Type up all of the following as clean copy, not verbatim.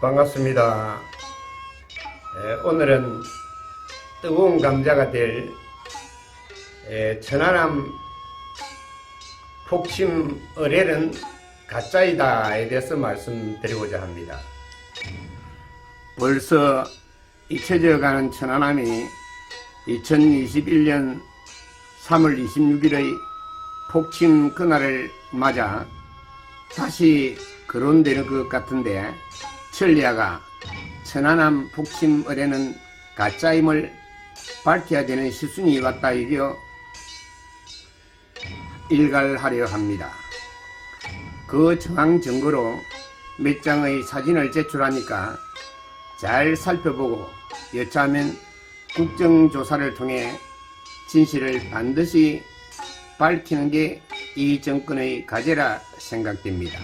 반갑습니다. 오늘은 뜨거운 감자가 될 천안함 폭침 어뢰는 가짜이다에 대해서 말씀드리고자 합니다. 벌써 잊혀져가는 천안함이 2021년 3월 26일의 폭침 그날을 맞아 다시 거론되는 것 같은데, 천리아가 천안함 폭침 어뢰는 가짜임을 밝혀야 되는 시순이 왔다 이겨 일갈하려 합니다. 그 정황 증거로 몇 장의 사진을 제출하니까 잘 살펴보고 여차하면 국정조사를 통해 진실을 반드시 밝히는 게 이 정권의 과제라 생각됩니다.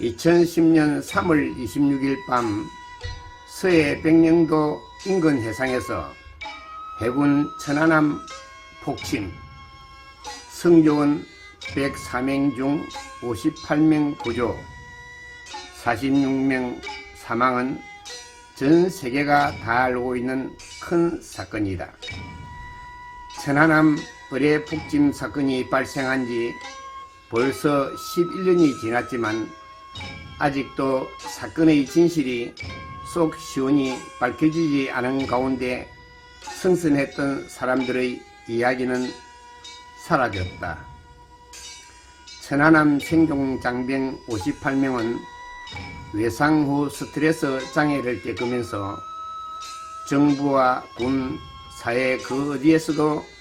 2010년 3월 26일 밤 서해 백령도 인근 해상에서 해군 천안함 폭침, 승조원 104명 중 58명 구조, 46명 사망은 전 세계가 다 알고 있는 큰 사건이다. 천안함 어뢰 폭침 사건이 발생한 지 벌써 11년이 지났지만 아직도 사건의 진실이 속 시원히 밝혀지지 않은 가운데 승선했던 사람들의 이야기는 사라졌다. 천안함 생존 장병 58명은 외상 후 스트레스 장애를 겪으면서 정부와 군, 사회 그 어디에서도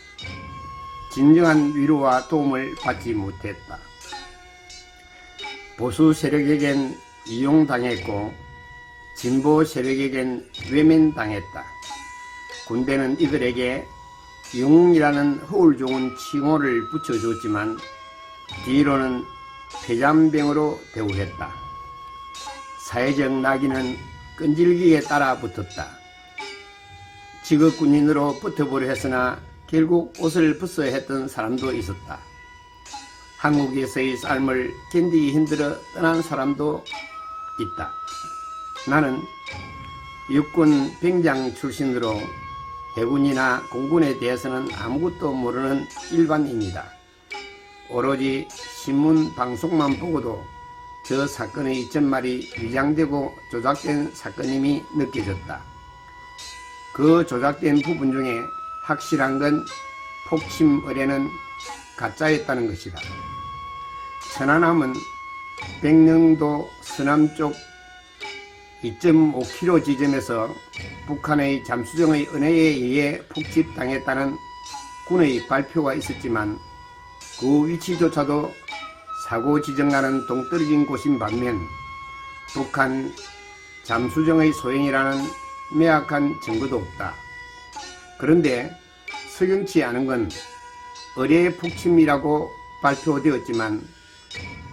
진정한 위로와 도움을 받지 못했다. 보수 세력에겐 이용당했고 진보 세력에겐 외면당했다. 군대는 이들에게 영웅이라는 허울 좋은 칭호를 붙여줬지만 뒤로는 폐잔병으로 대우했다. 사회적 낙인은 끈질기게 따라 붙었다. 직업군인으로 붙어보려 했으나 결국 옷을 벗어야 했던 사람도 있었다. 한국에서의 삶을 견디기 힘들어 떠난 사람도 있다. 나는 육군 병장 출신으로 해군이나 공군에 대해서는 아무것도 모르는 일반인이다. 오로지 신문 방송만 보고도 저 사건의 전말이 위장되고 조작된 사건임이 느껴졌다. 그 조작된 부분 중에 확실한 건 폭침 어뢰는 가짜였다는 것이다. 천안함은 백령도 서남쪽 2.5km 지점에서 북한의 잠수정의 은혜에 의해 폭집당했다는 군의 발표가 있었지만 그 위치조차도 사고 지점과는 동떨어진 곳인 반면 북한 잠수정의 소행이라는 명확한 증거도 없다. 그런데 석연치 않은 건 어뢰 폭침이라고 발표되었지만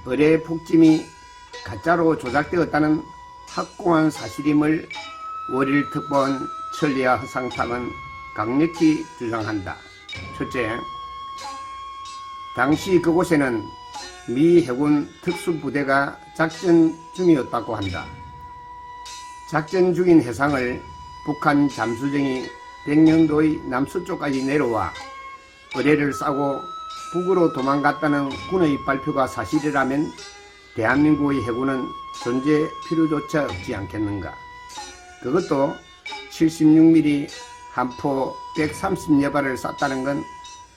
어뢰 폭침이 가짜로 조작되었다는 확고한 사실임을 월일 특보원 천리아 허상탁은 강력히 주장한다. 첫째, 당시 그곳에는 미 해군 특수부대가 작전 중이었다고 한다. 작전 중인 해상을 북한 잠수정이 백령도의 남서쪽까지 내려와 어뢰를 싸고 북으로 도망갔다는 군의 발표가 사실이라면 대한민국의 해군은 존재 필요조차 없지 않겠는가. 그것도 76mm 함포 130여 발을 쐈다는 건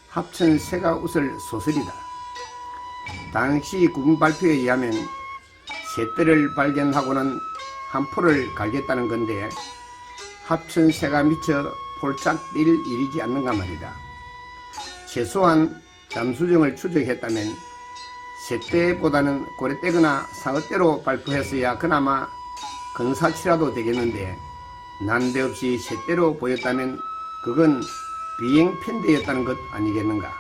합천 새가 웃을 소설이다. 당시 군 발표에 의하면 새떼를 발견하고는 함포를 갈겼다는 건데 합천 새가 미쳐 폴짝 뛸 일이지 않는가 말이다. 최소한 잠수정을 추적했다면 새떼보다는 고래떼거나 상어떼로 발표했어야 그나마 근사치라도 되겠는데 난데없이 새떼로 보였다면 그건 비행편대였다는 것 아니겠는가.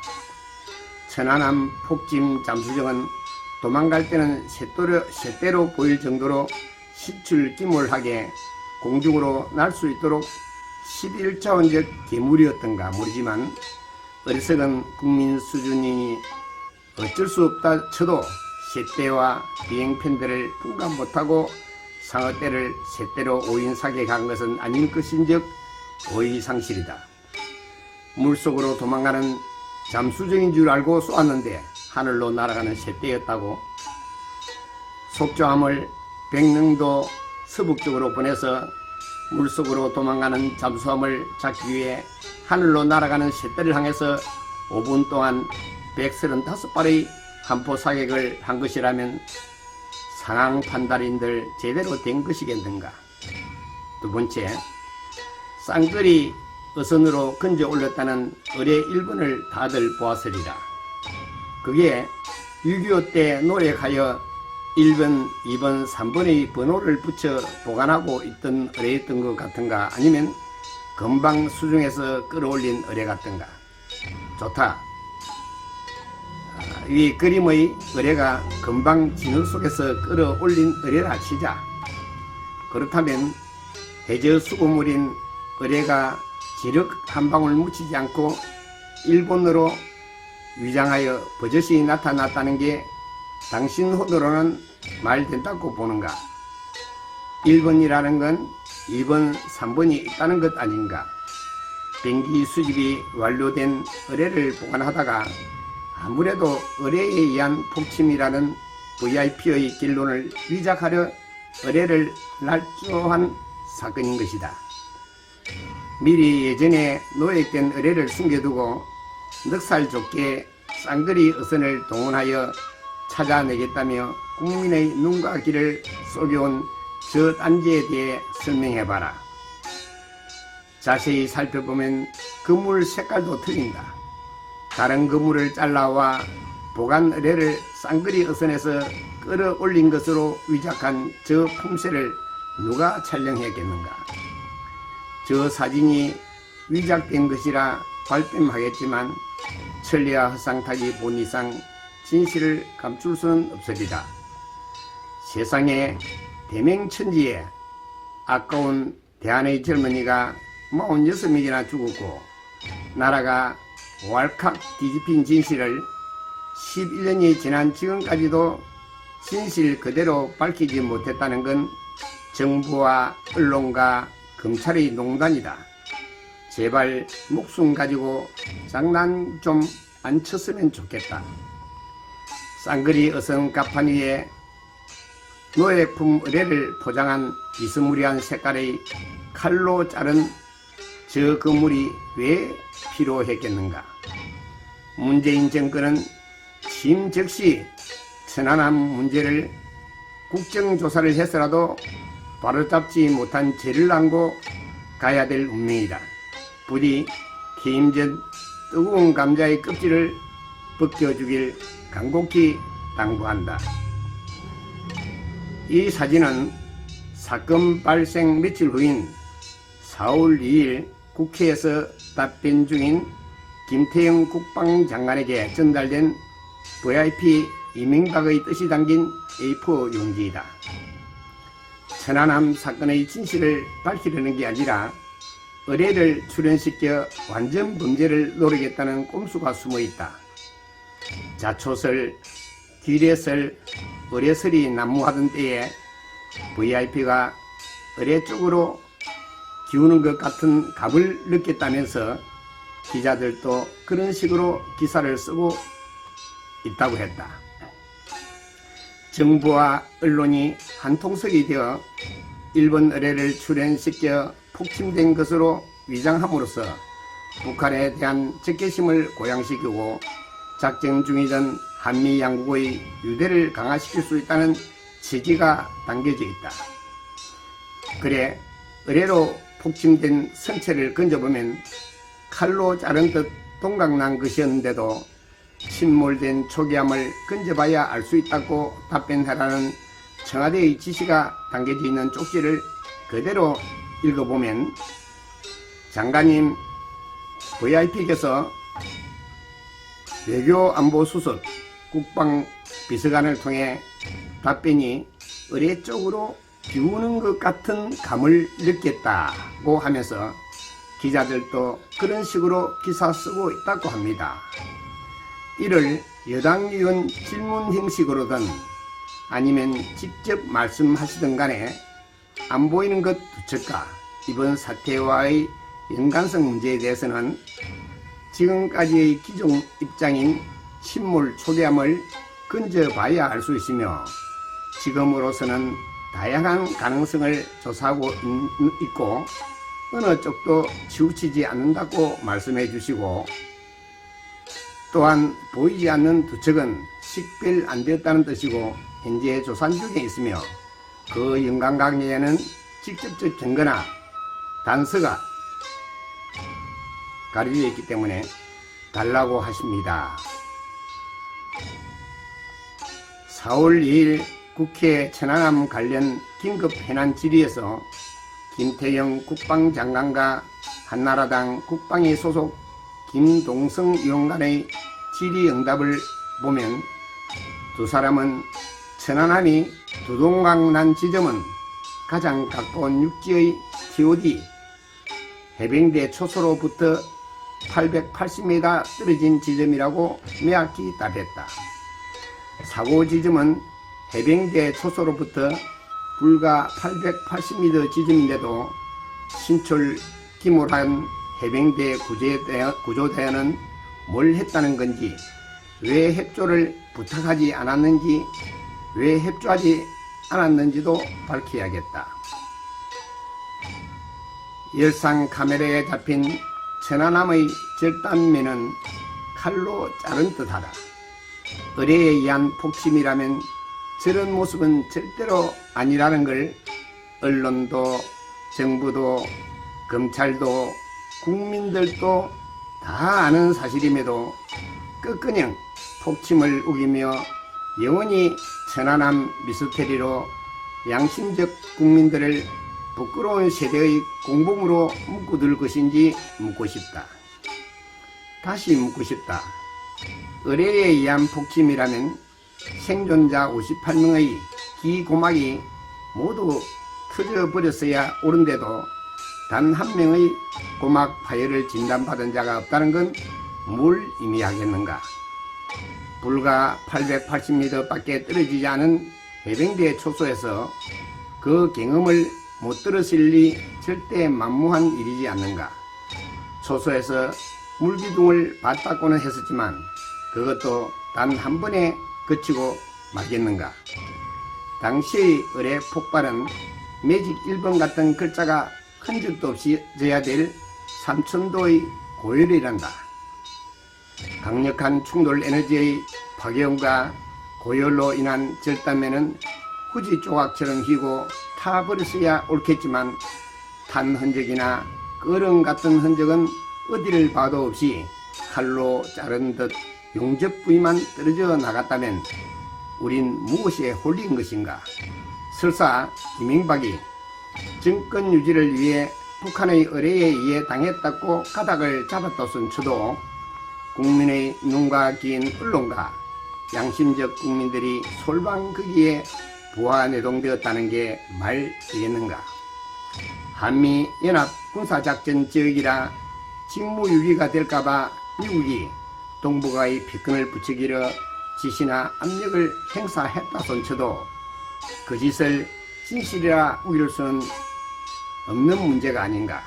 천안함 폭침 잠수정은 도망갈 때는 새떼로 보일 정도로 시출기몰하게 공중으로 날 수 있도록 11차원적 괴물이었던가 모르지만 어리석은 국민 수준이니 어쩔 수 없다 쳐도 새떼와 비행편대를 분간 못하고 상어떼를 새떼로 오인사게 간 것은 아닐 것인즉 어이상실이다. 물속으로 도망가는 잠수정인 줄 알고 쏘았는데 하늘로 날아가는 새떼였다고. 속조함을 백릉도 서북쪽으로 보내서 물속으로 도망가는 잠수함을 잡기 위해 하늘로 날아가는 새떼를 향해서 5분 동안 135발의 함포 사격을 한 것이라면 상황 판단인들 제대로 된 것이겠는가. 두 번째, 쌍끌이 어선으로 건져 올렸다는 의뢰 1번을 다들 보았으리라. 그게 6.25 때 노력하여 1번, 2번, 3번의 번호를 붙여 보관하고 있던 의뢰였던 것 같은가, 아니면 금방 수중에서 끌어올린 의뢰 같은가. 좋다. 이 그림의 의뢰가 금방 진흙 속에서 끌어올린 의뢰라 치자. 그렇다면 해저 수고물인 의뢰가 지륵 한 방울 묻히지 않고 일본으로 위장하여 버젓이 나타났다는 게 당신 호도로는 말된다고 보는가? 1번이라는 건 2번, 3번이 있다는 것 아닌가? 비행기 수집이 완료된 의뢰를 보관하다가 아무래도 의뢰에 의한 폭침이라는 VIP의 결론을 위작하려 의뢰를 날조한 사건인 것이다. 미리 예전에 노획된 의뢰를 숨겨두고 넉살 좋게 쌍거리 어선을 동원하여 찾아내겠다며 국민의 눈과 귀를 속여온 저 단지에 대해 설명해봐라. 자세히 살펴보면 그물 색깔도 틀린다. 다른 그물을 잘라와 보관 의뢰를 쌍거리 어선에서 끌어올린 것으로 위작한 저 품새를 누가 촬영했겠는가. 저 사진이 위작된 것이라 발뺌하겠지만 천리와 허상탁이 본 이상 진실을 감출 수는 없으리라. 세상에 대명천지에 아까운 대한의 젊은이가 46명이나 죽었고 나라가 왈칵 뒤집힌 진실을 11년이 지난 지금까지도 진실 그대로 밝히지 못했다는 건 정부와 언론과 검찰의 농단이다. 제발 목숨 가지고 장난 좀 안 쳤으면 좋겠다. 쌍거리 어선 갑판 위에 노예품 의뢰를 포장한 비스무리한 색깔의 칼로 자른 저 그물이 왜 필요했겠는가. 문재인 정권은 취임 즉시 천안함 문제를 국정조사를 해서라도 바로잡지 못한 죄를 안고 가야 될 운명이다. 부디 퇴임 전 뜨거운 감자의 껍질을 벗겨주길 간곡히 당부한다. 이 사진은 사건 발생 며칠 후인 4월 2일 국회에서 답변 중인 김태형 국방장관에게 전달된 VIP 이명박의 뜻이 담긴 A4 용지이다. 천안함 사건의 진실을 밝히려는 게 아니라 의뢰를 출연시켜 완전 범죄를 노리겠다는 꼼수가 숨어있다. 자초설, 뒤래설, 의뢰설이 난무하던 때에 VIP가 의뢰 쪽으로 기우는 것 같은 감을 느꼈다면서 기자들도 그런 식으로 기사를 쓰고 있다고 했다. 정부와 언론이 한통속이 되어 일본 의뢰를 출연시켜 폭침된 것으로 위장함으로써 북한에 대한 적개심을 고양시키고 작전 중이던 한미 양국의 유대를 강화시킬 수 있다는 취지가 담겨져 있다. 그래 의뢰로 폭침된 선체를 건져보면 칼로 자른 듯 동각난 것이었는데도 침몰된 초기함을 건져봐야 알 수 있다고 답변하라는 청와대의 지시가 담겨져 있는 쪽지를 그대로 읽어보면 장관님 VIP께서 외교안보수석 국방비서관을 통해 답변이 의뢰 쪽으로 비우는 것 같은 감을 느꼈다고 하면서 기자들도 그런 식으로 기사 쓰고 있다고 합니다. 이를 여당 의원 질문 형식으로든 아니면 직접 말씀하시든 간에 안 보이는 것 두척과 이번 사태와의 연관성 문제에 대해서는 지금까지의 기존 입장인 침몰 초기암을 건져봐야 알 수 있으며 지금으로서는 다양한 가능성을 조사하고 있고 어느 쪽도 치우치지 않는다고 말씀해 주시고 또한 보이지 않는 두척은 식별 안 되었다는 뜻이고 현재 조사 중에 있으며 그 연관관계에는 직접적 증거나 단서가 가려져 있기 때문에 달라고 하십니다. 4월 2일 국회 천안함 관련 긴급 해난 질의에서 김태경 국방장관과 한나라당 국방위 소속 김동성 의원 간의 질의응답을 보면 두 사람은 천안함이 두동강 난 지점은 가장 가까운 육지의 TOD 해병대 초소로부터 880m 떨어진 지점이라고 명확히 답했다. 사고 지점은 해병대 초소로부터 불과 880m 지점인데도 신철 김호란 해병대 구조대원은 뭘 했다는 건지, 왜 협조를 부탁하지 않았는지, 왜 협조하지 않았는지도 밝혀야겠다. 열상 카메라에 잡힌 천안함의 절단면은 칼로 자른 듯하다. 의뢰에 의한 폭침이라면 저런 모습은 절대로 아니라는 걸 언론도 정부도 검찰도 국민들도 다 아는 사실임에도 끄끄녕 폭침을 우기며 영원히 천안함 미스테리로 양심적 국민들을 부끄러운 세대의 공범으로 묶어둘 것인지 묻고 싶다. 다시 묻고 싶다. 의뢰에 의한 폭침이라면 생존자 58명의 기고막이 모두 터져버렸어야 옳은데도 단 한 명의 고막 파열을 진단받은 자가 없다는 건 뭘 의미하겠는가? 불과 880m 밖에 떨어지지 않은 해병대 초소에서 그 경험을 못 들었을 리 절대 만무한 일이지 않는가? 초소에서 물기둥을 봤다고는 했었지만 그것도 단 한 번에 그치고 말겠는가? 당시의 의뢰 폭발은 매직 1번 같은 글자가 흔적도 없이 져야 될 삼천도의 고열이란다. 강력한 충돌 에너지의 파괴음과 고열로 인한 절단면은 후지 조각처럼 휘고 타버렸어야 옳겠지만 탄 흔적이나 끄름 같은 흔적은 어디를 봐도 없이 칼로 자른 듯 용접 부위만 떨어져 나갔다면 우린 무엇에 홀린 것인가? 설사 이명박이 정권 유지를 위해 북한의 의뢰에 의해 당했다고 가닥을 잡았다손 쳐도 국민의 눈과 귀인 언론과 양심적 국민들이 솔방 거기에 부하내동되었다는 게 말 되겠는가? 한미연합 군사작전 지역이라 직무유기가 될까봐 미국이 동북아의 피권을 부추기려 지시나 압력을 행사했다손 쳐도 그 짓을 진실이라 우길 수는 없는 문제가 아닌가.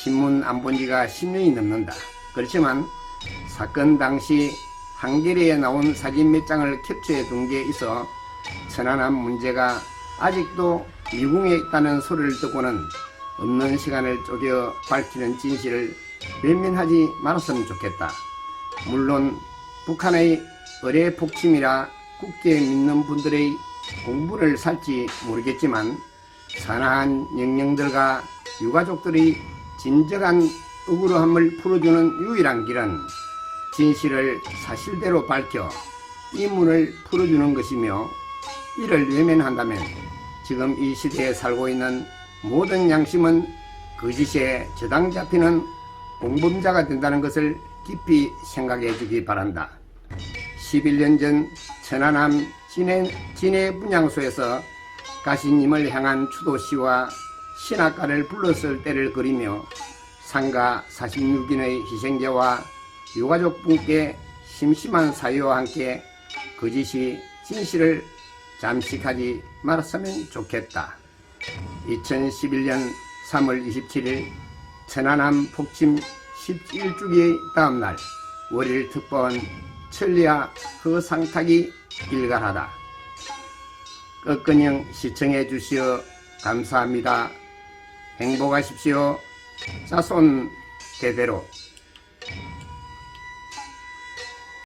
신문 안 본 지가 10년이 넘는다. 그렇지만 사건 당시 한겨레에 나온 사진 몇 장을 캡처해 둔 게 있어 천안함 문제가 아직도 미궁에 있다는 소리를 듣고는 없는 시간을 쪼개 밝히는 진실을 외면하지 말았으면 좋겠다. 물론 북한의 의뢰 폭침이라 굳게 믿는 분들의 공부를 살지 모르겠지만 산화한 영령들과 유가족들이 진정한 억울함을 풀어주는 유일한 길은 진실을 사실대로 밝혀 이 문을 풀어주는 것이며 이를 외면한다면 지금 이 시대에 살고 있는 모든 양심은 거짓에 저당 잡히는 공범자가 된다는 것을 깊이 생각해 주기 바란다. 11년 전 천안함 진해 분향소에서 가시님을 향한 추도시와 신학가를 불렀을 때를 그리며 상가 46인의 희생자와 유가족분께 심심한 사유와 함께 거짓이 진실을 잠식하지 말았으면 좋겠다. 2011년 3월 27일 천안함 폭침 11주기 다음날 월요일 특보원 천리야 허상탁이 일갈하다. 끝근영 시청해 주시어 감사합니다. 행복하십시오. 자손 대대로.